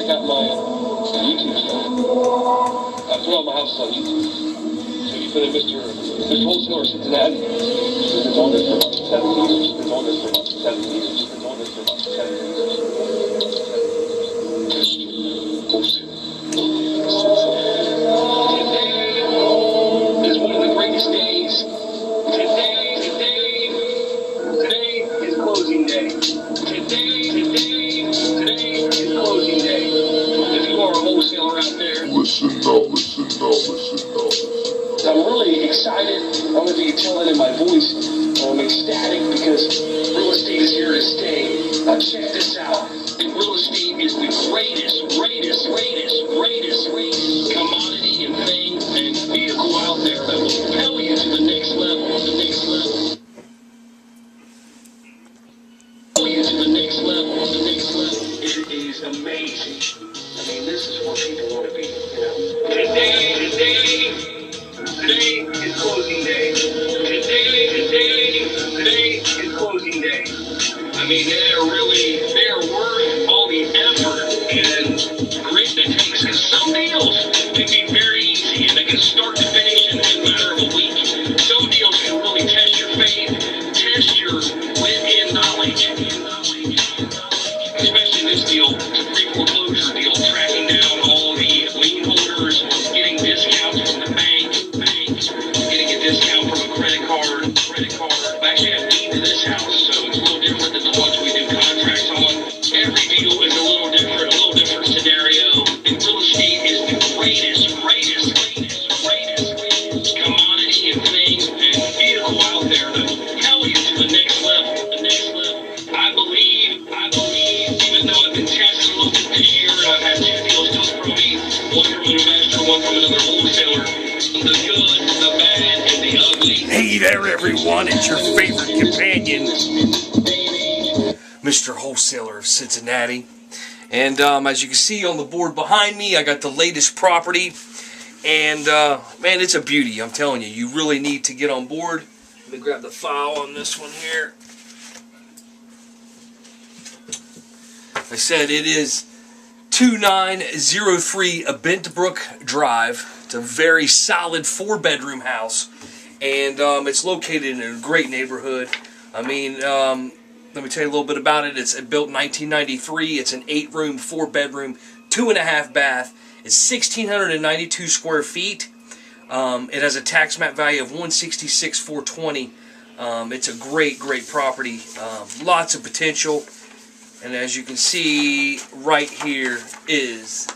check out my YouTube channel. I put all my houses on YouTube. So you put in Mr. Wholesaler Cincinnati. It's on there for about 7 years. It's on there for about 7 years. It's on there for about 7 years. Mr. Wholesaler. Today is one of the greatest days. Today is closing day. Today is closing day. If you are a wholesaler out there, listen now. I'm really excited. I don't know if you can tell that in my voice. I'm ecstatic because real estate is here to stay. Now check this out. Real estate is the greatest commodity and thing and vehicle out there that will propel you to the next level. It is amazing. I mean, this is where people want to be, you know. Today is closing day. Today is closing day. I mean, they're worth all the effort and grit that takes. Because some deals can be very easy and they can start to finish in a matter of a week. Some deals can really test your faith, test your wit and knowledge. Especially this deal, it's a pre-foreclosure deal, tracking down all the lien holders, getting discounts from the bank, getting a discount from a credit card. I actually have deed to this house, so it's a little different than the ones we do contracts on. Every deal is a little different scenario. And real estate is the greatest commodity and thing and vehicle out there to propel you to the next level. I believe, even though I've been testing a little bit this year, and I've had 2 deals come from me, one from an investor, one from another wholesaler, the good, the bad, and the ugly. Hey there, everyone. It's your favorite companion, Mr. Wholesaler of Cincinnati. And as you can see on the board behind me, I got the latest property. And, man, it's a beauty. I'm telling you, you really need to get on board. Let me grab the file on this one here. I said it is 2903 Bentbrook Drive. It's a very solid 4-bedroom house. And it's located in a great neighborhood. I mean, let me tell you a little bit about it. It's built in 1993. It's an 8-room, 4-bedroom, 2.5 bath. It's 1,692 square feet. It has a tax map value of $166,420. It's a great property. Lots of potential. And as you can see, right here is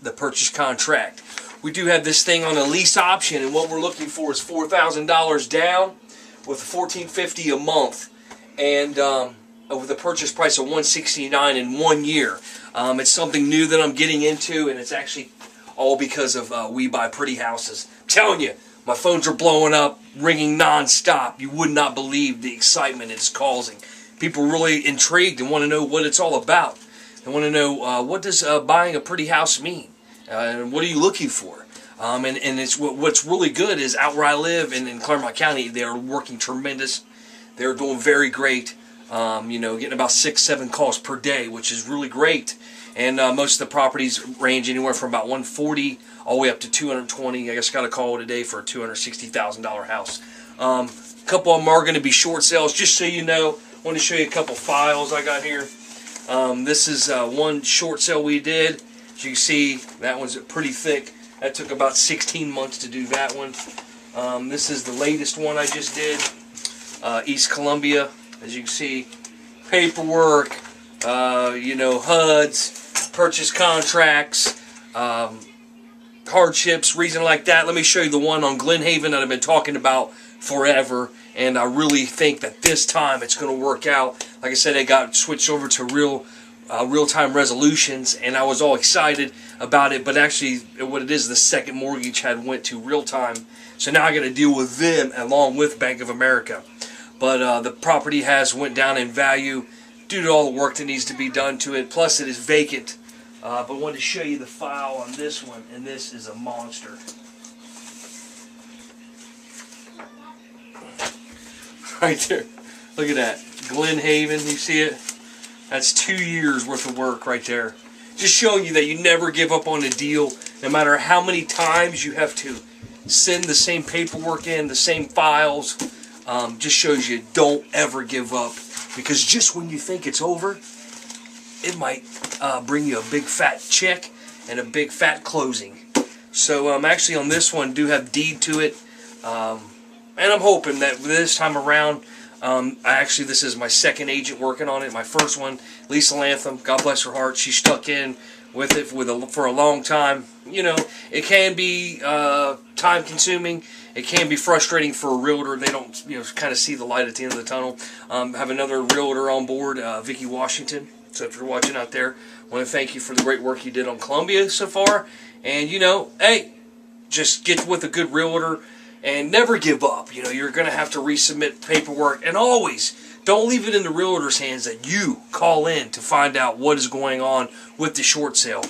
the purchase contract. We do have this thing on a lease option, and what we're looking for is $4,000 down with $1,450 a month, and with a purchase price of $169 in 1 year. It's something new that I'm getting into, and it's actually all because of We Buy Pretty Houses. I'm telling you, my phones are blowing up, ringing non-stop. You would not believe the excitement it's causing. People are really intrigued and want to know what it's all about. They want to know what does buying a pretty house mean, and what are you looking for. And it's what's really good is out where I live in Claremont County, they're working tremendous. They're doing very great. You know, getting about 6-7 calls per day, which is really great. And most of the properties range anywhere from about $140 all the way up to $220. I just got a call today for a $260,000 house. A couple of them are going to be short sales, just so you know. I want to show you a couple files I got here. This is one short sale we did. As you can see, that one's pretty thick. That took about 16 months to do that one. This is the latest one I just did. East Columbia. As you can see, paperwork, you know, HUDs, purchase contracts, hardships, reason like that. Let me show you the one on Glen Haven that I've been talking about forever. And I really think that this time it's going to work out. Like I said, I got switched over to real-time resolutions, and I was all excited about it. But actually, what it is, the second mortgage had went to real-time. So now I got to deal with them along with Bank of America. But the property has went down in value due to all the work that needs to be done to it. Plus, it is vacant. But I wanted to show you the file on this one, and this is a monster. Right there. Look at that. Glen Haven, you see it? That's 2 years worth of work right there. just showing you that you never give up on a deal, no matter how many times you have to send the same paperwork in, the same files. Just shows you don't ever give up, because just when you think it's over, it might bring you a big fat check and a big fat closing. So actually on this one, do have deed to it, and I'm hoping that this time around, actually this is my second agent working on it. My first one, Lisa Lantham, God bless her heart, she stuck in with it for a long time. You know, it can be time consuming. It can be frustrating for a realtor. They don't, kind of see the light at the end of the tunnel. Have another realtor on board, Vicki Washington. So if you're watching out there, I want to thank you for the great work you did on Columbia so far. And, hey, just get with a good realtor and never give up. You're going to have to resubmit paperwork. And always, don't leave it in the realtor's hands that you call in to find out what is going on with the short sale.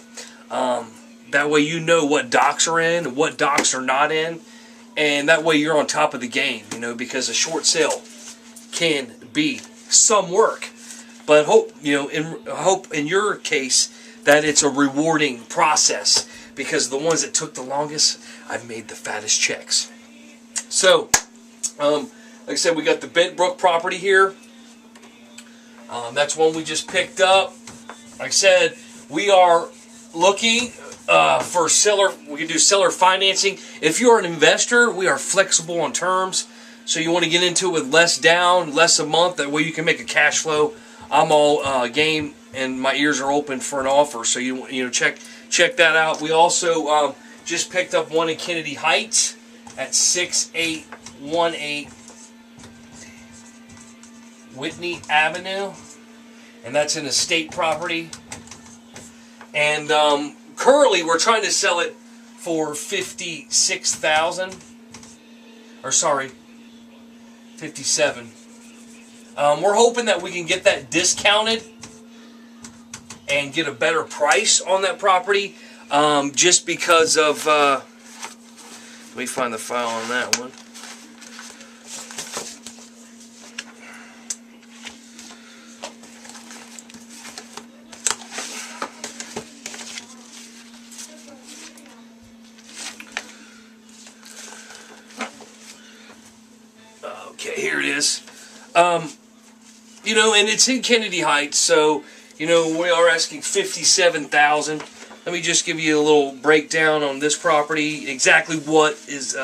That way you know what docs are in and what docs are not in. And that way you're on top of the game, because a short sale can be some work. But hope in your case that it's a rewarding process, because the ones that took the longest, I've made the fattest checks. So, like I said, we got the Bentbrook property here. That's one we just picked up. Like I said, we are looking for seller. We can do seller financing. If you're an investor, we are flexible on terms. So you want to get into it with less down, less a month. That way you can make a cash flow. I'm all game, and my ears are open for an offer. So you check that out. We also just picked up one in Kennedy Heights at 6818 Whitney Avenue, and that's an estate property. And currently, we're trying to sell it for $56,000. Or sorry, $57,000. We're hoping that we can get that discounted and get a better price on that property. Just because of, let me find the file on that one. Okay, here it is. And it's in Kennedy Heights, so, we are asking $57,000. Let me just give you a little breakdown on this property, exactly what is,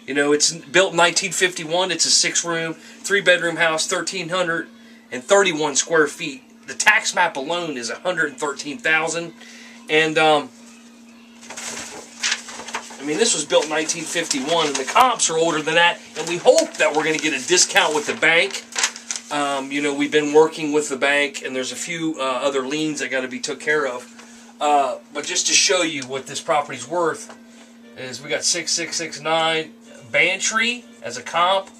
it's built in 1951. It's a 6-room, 3-bedroom house, 1,331 square feet. The tax map alone is $113,000, and, this was built in 1951, and the comps are older than that, and we hope that we're going to get a discount with the bank. We've been working with the bank, and there's a few other liens that got to be took care of. But just to show you what this property's worth, is we got 6669 Bantry as a comp,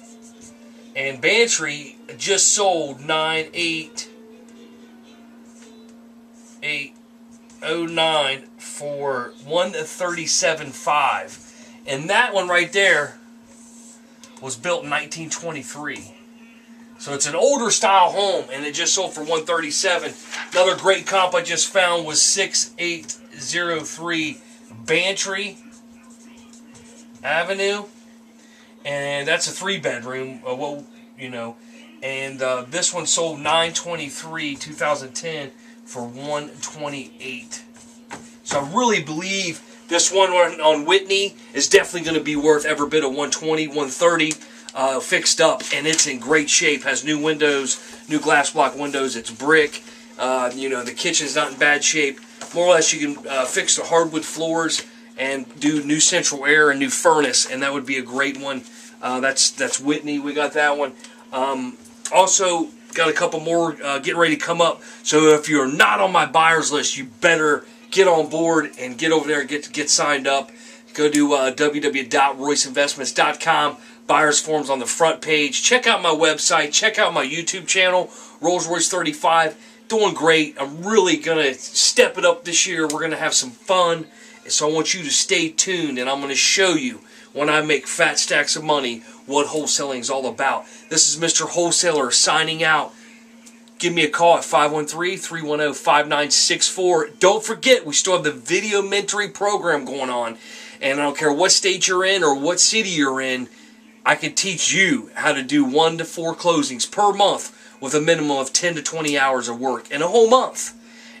and Bantry just sold 98809 for $137,500, and that one right there was built in 1923. So it's an older style home, and it just sold for $137,000. Another great comp I just found was 6803 Bantry Avenue, and that's a 3-bedroom. And this one sold 9/23/2010 for $128,000. So I really believe this one on Whitney is definitely going to be worth every bit of $120,000, $130,000 fixed up, and it's in great shape. Has new windows, new glass block windows. It's brick. The kitchen's not in bad shape. More or less, you can fix the hardwood floors and do new central air and new furnace, and that would be a great one. That's Whitney. We got that one. Also, got a couple more getting ready to come up. So if you're not on my buyers list, you better get on board and get over there and get signed up. Go to www.royseinvestments.com. Buyers forms on the front page. Check out my website. Check out my YouTube channel, Rolls Royce 35. Doing great. I'm really going to step it up this year. We're going to have some fun. So I want you to stay tuned, and I'm going to show you when I make fat stacks of money what wholesaling is all about. This is Mr. Wholesaler signing out. Give me a call at 513-310-5964. Don't forget, we still have the video mentoring program going on. And I don't care what state you're in or what city you're in, I can teach you how to do 1 to 4 closings per month with a minimum of 10 to 20 hours of work in a whole month.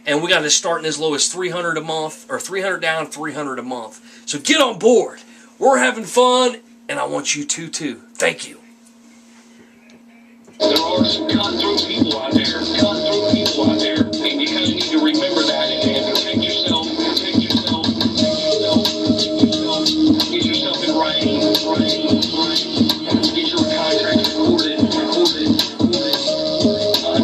And we got to start in as low as $300 a month, or $300 down, $300 a month. So get on board. We're having fun, and I want you to too. Thank you. There are some cutthroat people out there. And you kind of need to remember that and protect yourself. Get yourself in writing. Get your contracts recorded.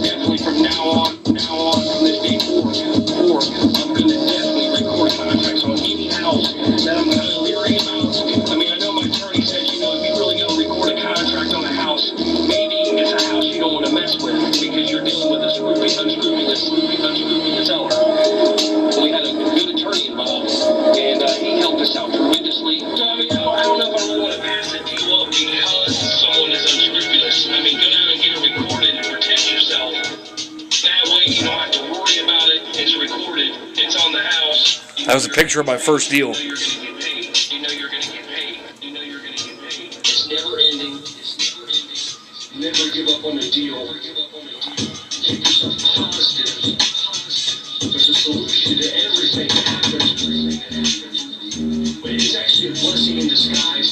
Definitely from now on, from this day forward, I'm going to definitely record contracts on any house that I'm kind of leery about. I mean, I know my attorney says, if you really going to record a contract on a house, maybe it's a house you don't want to mess with because you're dealing with a unscrupulous seller. We had a good attorney involved, and he helped us out tremendously. So, I mean, I don't know if I really want to pass that deal up because someone is unscrupulous. I mean, go down and get it recorded and protect yourself. That way you don't have to worry about it. It's recorded. It's on the house. That was a picture of my first deal. You know you're going to get paid. It's never ending. Never give up on the deal. Keep yourself positive. There's a solution to everything that happens. But it's actually a blessing in disguise.